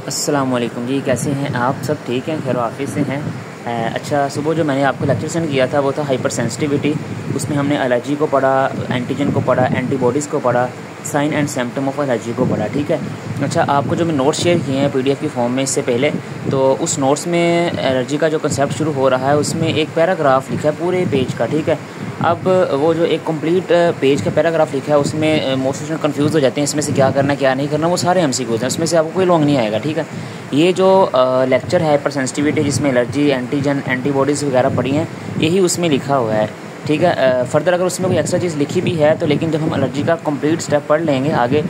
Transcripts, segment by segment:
अस्सलाम वालेकुम जी, कैसे हैं आप? सब ठीक हैं, खैर वाफिस से हैं। अच्छा, सुबह जो मैंने आपको लेक्चर सेंड किया था वो था हाइपर सेंसिटिविटी। उसमें हमने एलर्जी को पढ़ा, एंटीजन को पढ़ा, एंटीबॉडीज़ को पढ़ा, sign and symptom of allergy को पढ़ा। ठीक है। अच्छा, आपको जो मैं नोट्स शेयर किए हैं पीडीएफ की फॉर्म में इससे पहले, तो उस नोट्स में एलर्जी का जो कंसेप्ट शुरू हो रहा है उसमें एक पैराग्राफ लिखा है पूरे पेज का। ठीक है। अब वो जो एक कंप्लीट पेज का पैराग्राफ लिखा है उसमें मोस्ट स्टूडेंट कंफ्यूज हो जाते हैं इसमें से क्या करना क्या नहीं करना। वो सारे एमसीक्यूज़ हैं, उसमें से आपको कोई लॉन्ग नहीं आएगा। ठीक है। ये जो लेक्चर है हाइपर सेंसिटिविटी, जिसमें एलर्जी, एंटीजन, एंटीबॉडीज़ वगैरह पढ़ी हैं, यही उसमें लिखा हुआ है। ठीक है। फ़र्दर अगर उसमें कोई एक्स्ट्रा चीज़ लिखी भी है तो, लेकिन जब हम एलर्जी का कंप्लीट स्टेप पढ़ लेंगे आगे,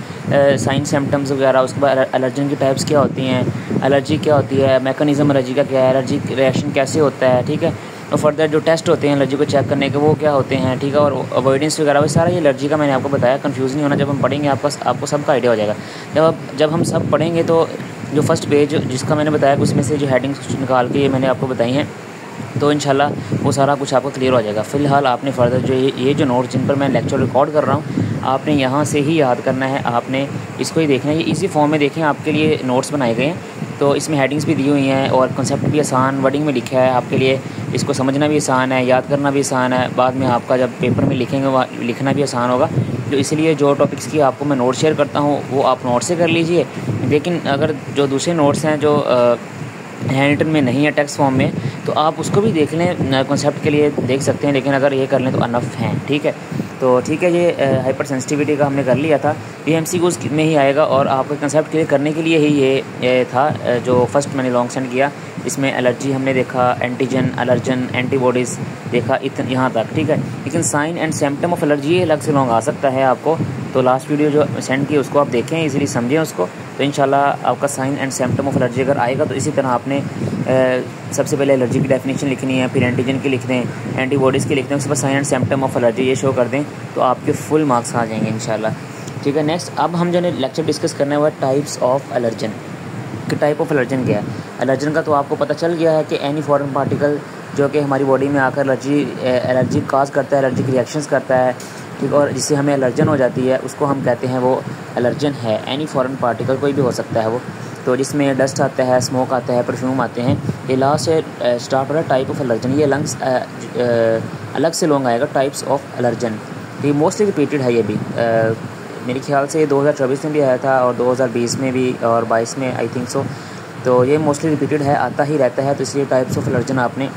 साइन सिम्टम्स वगैरह, उसके बाद एलर्जन की टाइप्स क्या होती हैं, एलर्जी क्या होती है, मैकेनिज़्म एलर्जी का क्या है, एलर्जी रिएक्शन कैसे होता है। ठीक है। और फर्दर जो टेस्ट होते हैं एलर्जी को चेक करने के वो क्या होते हैं। ठीक है। और अवॉइडेंस वगैरह वो सारा ये एलर्जी का मैंने आपको बताया। कंफ्यूज नहीं होना, जब हम पढ़ेंगे आपको सबका आइडिया हो जाएगा। जब हम सब पढ़ेंगे तो जो फर्स्ट पेज जिसका मैंने बताया उसमें से जो हेडिंग्स निकाल के ये मैंने आपको बताई हैं, तो इंशाल्लाह वो सारा कुछ आपको क्लियर हो जाएगा। फ़िलहाल आपने फ़र्दर जो ये जो नोट्स जिन पर मैं लेक्चर रिकॉर्ड कर रहा हूँ, आपने यहाँ से ही याद करना है, आपने इसको ही देखना है। ये इसी फॉर्म में देखें, आपके लिए नोट्स बनाए गए हैं, तो इसमें हेडिंग्स भी दी हुई हैं और कंसेप्ट भी आसान वर्डिंग में लिखा है आपके लिए। इसको समझना भी आसान है, याद करना भी आसान है, बाद में आपका जब पेपर में लिखेंगे वह लिखना भी आसान होगा। तो इसलिए जो टॉपिक्स की आपको मैं नोट शेयर करता हूँ वो आप नोट से कर लीजिए। लेकिन अगर जो दूसरे नोट्स हैं जो हैंड रिटन में नहीं है, टेक्स्ट फॉर्म में, तो आप उसको भी देख लें, कॉन्सेप्ट के लिए देख सकते हैं। लेकिन अगर ये कर लें तो अनफ हैं। ठीक है। तो ठीक है, ये हाइपर सेंसिटिविटी का हमने कर लिया था। ये एमसीक्यूज़ में ही आएगा और आपको कंसेप्ट क्लियर करने के लिए ही ये था जो फर्स्ट मैंने लॉन्ग सेंड किया। इसमें एलर्जी हमने देखा, एंटीजन, एलर्जन, एंटीबॉडीज़ देखा यहाँ तक। ठीक है। लेकिन sign and symptom of allergy अलग से लॉन्ग आ सकता है आपको, तो लास्ट वीडियो जो सेंड की उसको आप देखें, इजीली समझें उसको। तो इंशाल्लाह आपका sign and symptom of allergy अगर आएगा तो इसी तरह आपने सबसे पहले एलर्जी की डेफिनेशन लिखनी है, फिर एंटीजन की लिख दें, एंटीबॉडीज़ की लिख दें, उसके बाद sign and symptom of allergy ये शो कर दें, तो आपके फुल मार्क्स आ जाएंगे इंशाल्लाह। ठीक है। नेक्स्ट अब हम जो लेक्चर डिस्कस करने हुआ टाइप्स ऑफ एलर्जन, कि टाइप ऑफ एलर्जन क्या है। एलर्जन का तो आपको पता चल गया है कि एनी फॉरेन पार्टिकल जो कि हमारी बॉडी में आकर एलर्जी काज करता है, एलर्जिक रिएक्शंस करता है। ठीक। और जिससे हमें एलर्जन हो जाती है उसको हम कहते हैं वो एलर्जन है। एनी फॉरेन पार्टिकल कोई भी हो सकता है वो, तो जिसमें डस्ट आता है, स्मोक आता है, परफ्यूम आते हैं। ये लास्ट से स्टार्ट हो रहा है टाइप ऑफ एलर्जन। ये लंग्स अलग से लॉन्ग आएगा, टाइप्स ऑफ एलर्जन। तो ये मोस्टली रिपीटेड है। ये भी मेरे ख्याल से 2024 में भी आया था और 2020 में भी और 22 में आई थिंक सो। तो ये मोस्टली रिपीटेड है, आता ही रहता है। तो इसलिए टाइप्स ऑफ एलर्जन आपने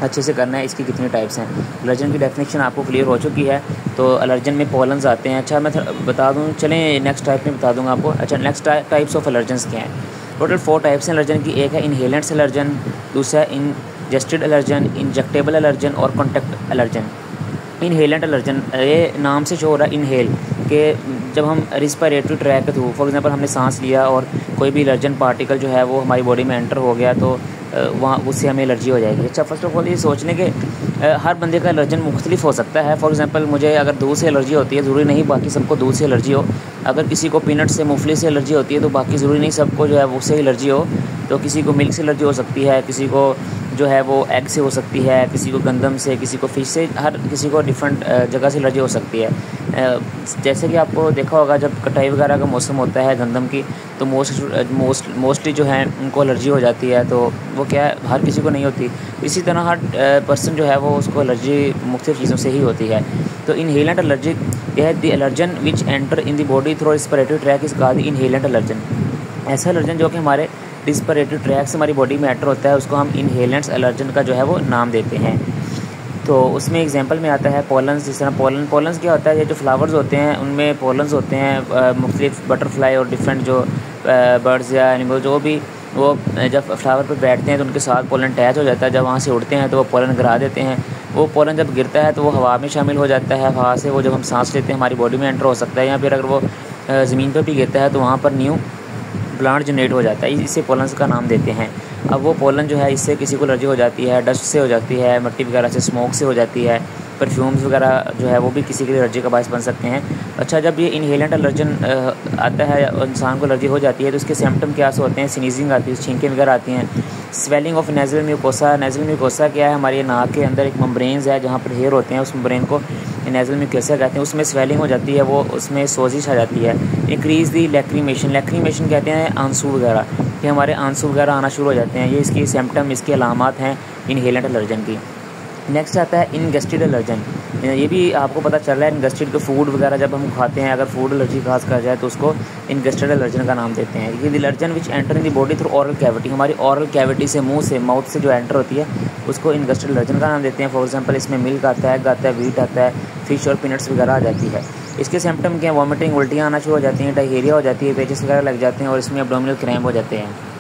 अच्छे से करना है। इसकी कितनी टाइप्स हैं, एलर्जन की डेफिनेशन आपको क्लियर हो चुकी है। तो एलर्जन में पॉलन्स आते हैं। अच्छा, मैं बता दूं, चलें नेक्स्ट टाइप में बता दूंगा आपको। अच्छा, नेक्स्ट टाइप्स ऑफ एलर्जन्स क्या हैं? टोटल 4 टाइप्स हैं एलर्जन की। एक है इनहेलेंट्स एलर्जन, दूसरा इंजेस्टेड एलर्जन, इंजेक्टेबल एलर्जन और कॉन्टैक्ट एलर्जन। इनहेलेंट एलर्जन, ये नाम से जो हो रहा है इनहेल, कि जब हम रिस्पिरेटरी ट्रैक के थ्रू, फॉर एग्जांपल हमने सांस लिया और कोई भी एलर्जन पार्टिकल जो है वो हमारी बॉडी में एंटर हो गया तो वहाँ उससे हमें एलर्जी हो जाएगी। अच्छा, फर्स्ट ऑफ ऑल ये सोचने के हर बंदे का एलर्जन मुख्तलिफ हो सकता है। फॉर एग्जांपल मुझे अगर दूध से एलर्जी होती है, ज़रूरी नहीं बाकी सबको दूध से एलर्जी हो। अगर किसी को पीनट से, मूंगफली से एलर्जी होती है तो बाकी ज़रूरी नहीं सबको जो है उससे एलर्जी हो। तो किसी को मिल्क से एलर्जी हो सकती है, किसी को जो है वो एग से हो सकती है, किसी को गंदम से, किसी को फिश से, हर किसी को डिफरेंट जगह से एलर्जी हो सकती है। जैसे कि आपको देखा होगा जब कटाई वगैरह का मौसम होता है गंदम की, तो मोस्टली जो है उनको एलर्जी हो जाती है। तो वो क्या है, हर किसी को नहीं होती। इसी तरह हर पर्सन जो है वो उसको एलर्जी मुख्तलिफ चीज़ों से ही होती है। तो इनहेलेंट एलर्जी है the allergen which enter in the body through respiratory track is called inhalant allergen. ऐसा एलर्जन जो कि हमारे रिस्पिरेटरी ट्रैक से हमारी बॉडी में एंटर होता है उसको हम इनहेलेंट्स एलर्जन का जो है वो नाम देते हैं। तो उसमें एग्जांपल में आता है पॉलन्स। जिस तरह पॉलन्स क्या होता है, ये जो फ्लावर्स होते हैं उनमें पॉलन्स होते हैं, मुख्तलिफ बटरफ्लाई और डिफरेंट जो बर्ड्स या एनिमल जो भी वो जब फ्लावर पर बैठते हैं तो उनके साथ पोलन अटैच हो जाता है। जब वहाँ से उड़ते हैं तो वो पोलन गिरा देते हैं। वो पोलन जब गिरता है तो वो हवा में शामिल हो जाता है। हवा से वो जब हम सांस लेते हैं हमारी बॉडी में एंटर हो सकता है, या फिर अगर वो ज़मीन पर भी गिरता है तो वहाँ पर न्यू प्लांट जनरेट हो जाता है। इसे पोलन्स का नाम देते हैं। अब वो पोलन जो है इससे किसी को एलर्जी हो जाती है, डस्ट से हो जाती है, मिट्टी वगैरह से, स्मोक से हो जाती है, परफ्यूम्स वगैरह जो है वो भी किसी के लिए एलर्जी का बायस बन सकते हैं। अच्छा, जब ये इनहेलेंट एलर्जन आता है और इंसान को एलर्जी हो जाती है तो उसके सिम्टम क्या से होते हैं? स्नीजिंग आती है, छींकें वगैरह आती हैं, swelling of nasal mucosa. Nasal mucosa क्या है? हमारे नाक के अंदर एक मेम्ब्रेन्स है जहाँ पर हेयर होते हैं, उस मेम्ब्रेन को नेज़ल म्यूकोसा कहते हैं, उसमें स्वेलिंग हो जाती है, वो उसमें सोजिश आ जाती है। इंक्रीज़ दी लैक्रीमेशन कहते हैं आंसू वगैरह, कि हमारे आंसू वगैरह आना शुरू हो जाते हैं। ये इसकी सिम्पटम, इसकी अलामात हैं इनहेलेंट एलर्जन की। नेक्स्ट आता है इनगस्टेड एलर्जन। ये भी आपको पता चल रहा है, इनगस्टेड के फूड वगैरह जब हम खाते हैं, अगर फूड एलर्जी खास कर जाए तो उसको इनगस्टेड एलर्जन का नाम देते हैं। ये allergen which enter in the body through oral cavity, हमारी ऑरल कैविटी से, मुंह से, माउथ से जो एंटर होती है उसको इनगस्टेड एलर्जन का नाम देते हैं। फॉर एग्जांपल इसमें मिल्क आता है, एग आता है, वीट आता है, फिश और पीनट्स वगैरह आ जाती है। इसके सिम्पटम क्या है? वॉमिटिंग, उल्टियाँ आना शुरू हो जाती हैं, डायरिया हो जाती है, पेचेस वगैरह लग जाते हैं और इसमें एब्डोमिनल क्रैम्प हो जाते हैं।